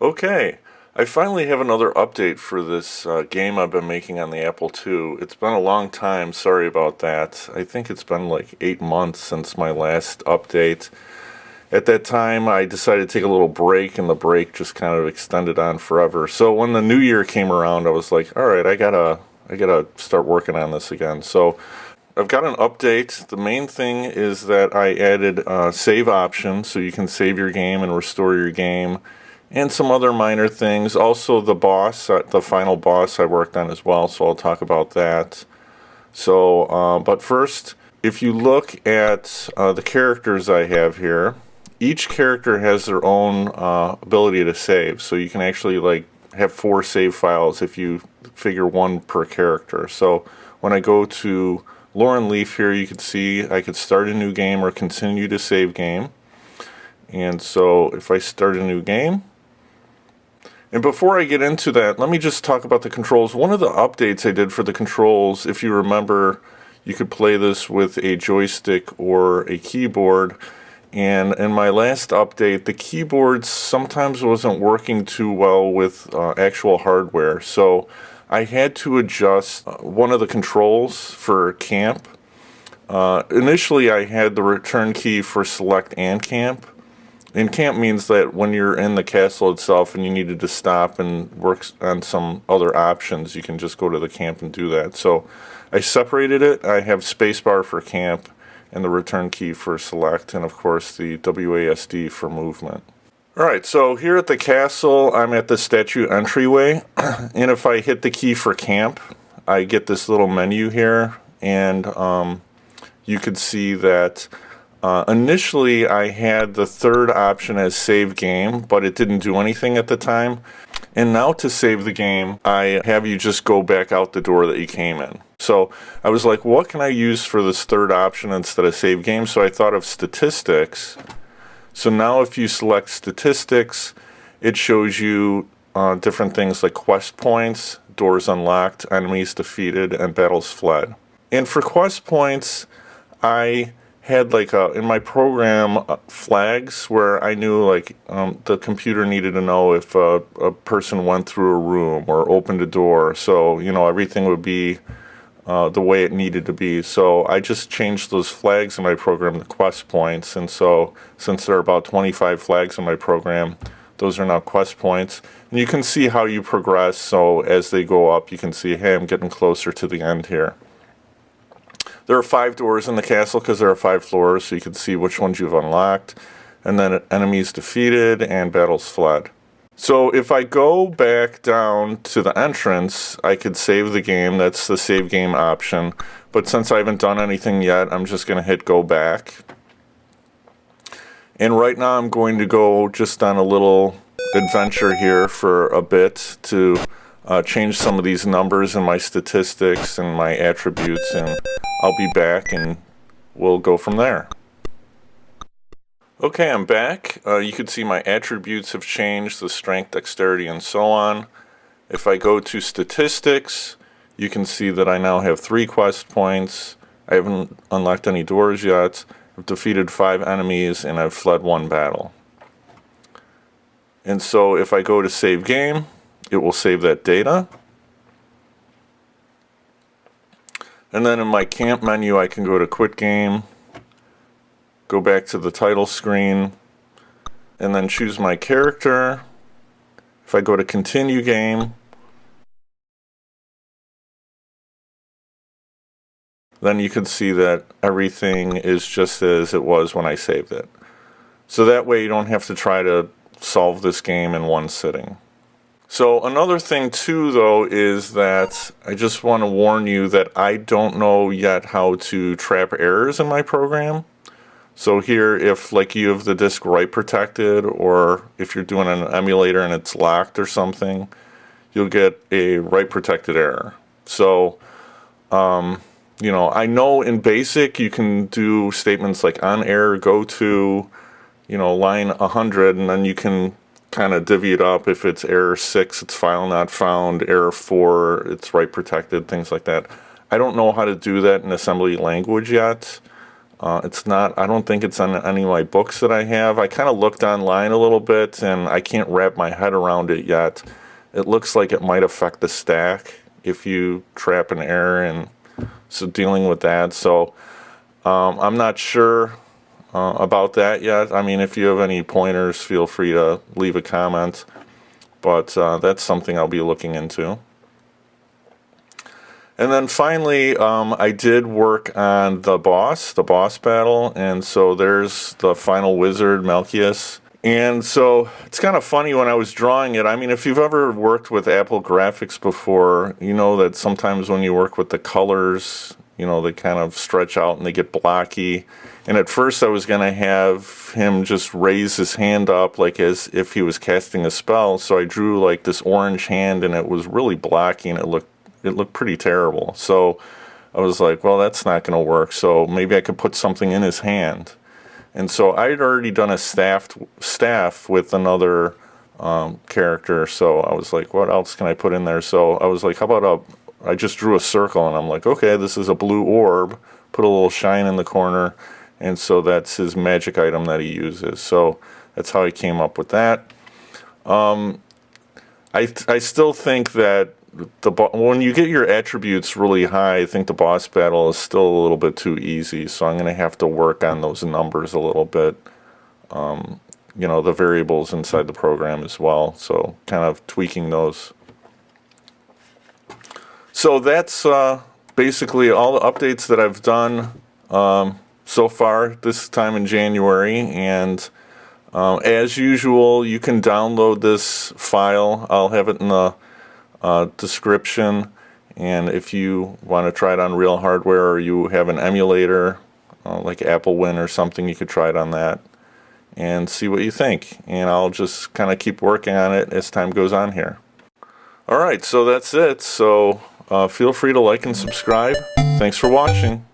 Okay, I finally have another update for this game I've been making on the Apple II. It's been a long time, sorry about that. I think it's been like 8 months since my last update. At that time, I decided to take a little break, and the break just kind of extended on forever. So when the new year came around, I was like, all right, I gotta start working on this again. So I've got an update. The main thing is that I added a save option, so you can save your game and restore your game, and some other minor things. Also the boss, the final boss I worked on as well, so I'll talk about that. So, but first, if you look at the characters I have here, each character has their own ability to save, so you can actually like have 4 save files if you figure 1 per character. So when I go to Lauren Leaf here, you can see I could start a new game or continue to save game. And so if I start a new game, and before I get into that, let me just talk about the controls. One of the updates I did for the controls, if you remember, you could play this with a joystick or a keyboard. And in my last update, the keyboard sometimes wasn't working too well with actual hardware. So I had to adjust one of the controls for camp. Initially, I had the return key for select and camp. And camp means that when you're in the castle itself and you needed to stop and work on some other options, you can just go to the camp and do that. So I separated it. I have spacebar for camp and the return key for select, and of course the WASD for movement. Alright, so here at the castle, I'm at the statue entryway, and if I hit the key for camp, I get this little menu here, and you can see that initially I had the third option as save game, but it didn't do anything at the time. And now to save the game, I have you just go back out the door that you came in. So I was like, what can I use for this third option instead of save game? So I thought of statistics. So now if you select statistics, it shows you different things like quest points, doors unlocked, enemies defeated, and battles fled. And for quest points, I had like in my program flags where I knew like the computer needed to know if a person went through a room or opened a door, so you know everything would be the way it needed to be. So I just changed those flags in my program to quest points, and so since there are about 25 flags in my program, those are now quest points. And you can see how you progress, so as they go up you can see, hey, I'm getting closer to the end here. There are 5 doors in the castle because there are 5 floors, so you can see which ones you've unlocked, and then enemies defeated and battles fled. So if I go back down to the entrance, I could save the game. That's the save game option. But since I haven't done anything yet, I'm just going to hit go back. And right now I'm going to go just on a little adventure here for a bit to change some of these numbers in my statistics and my attributes, and I'll be back and we'll go from there. Okay, I'm back. You can see my attributes have changed, the strength, dexterity, and so on. If I go to statistics, you can see that I now have 3 quest points. I haven't unlocked any doors yet. I've defeated 5 enemies and I've fled 1 battle. And so if I go to save game, it will save that data. And then in my camp menu, I can go to quit game, go back to the title screen, and then choose my character. If I go to continue game, then you can see that everything is just as it was when I saved it. So that way you don't have to try to solve this game in one sitting. So another thing too though is that I just want to warn you that I don't know yet how to trap errors in my program. So here, if like you have the disk write protected, or if you're doing an emulator and it's locked or something, you'll get a write protected error. So you know, I know in BASIC you can do statements like on error go to, you know, line 100, and then you can kind of divvy it up. If it's error 6, it's file not found, error 4, it's write protected, things like that. I don't know how to do that in assembly language yet. It's not, I don't think it's on any of my books that I have. I kind of looked online a little bit, and I can't wrap my head around it yet. It looks like it might affect the stack if you trap an error, and so dealing with that. So I'm not sure about that yet. I mean, if you have any pointers, feel free to leave a comment. But that's something I'll be looking into. And then finally, I did work on the boss battle, and so there's the final wizard, Melchius. And so it's kind of funny when I was drawing it. I mean, if you've ever worked with Apple graphics before, you know that sometimes when you work with the colors, you know, they kind of stretch out and they get blocky. And at first I was going to have him just raise his hand up like as if he was casting a spell. So I drew like this orange hand, and it was really blocky, and it looked pretty terrible. So I was like, well, that's not going to work. So maybe I could put something in his hand. And so I'd already done a staff with another character. So I was like, what else can I put in there? So I was like, how about I just drew a circle, and I'm like, okay, this is a blue orb. Put a little shine in the corner. And so that's his magic item that he uses. So that's how I came up with that. I still think that when you get your attributes really high, I think the boss battle is still a little bit too easy. So I'm going to have to work on those numbers a little bit. You know, the variables inside the program as well. So kind of tweaking those. So that's basically all the updates that I've done so far this time in January. And as usual, you can download this file. I'll have it in the description. And if you want to try it on real hardware, or you have an emulator like AppleWin or something, you could try it on that and see what you think. And I'll just kind of keep working on it as time goes on here. Alright, so that's it. So feel free to like and subscribe. Thanks for watching.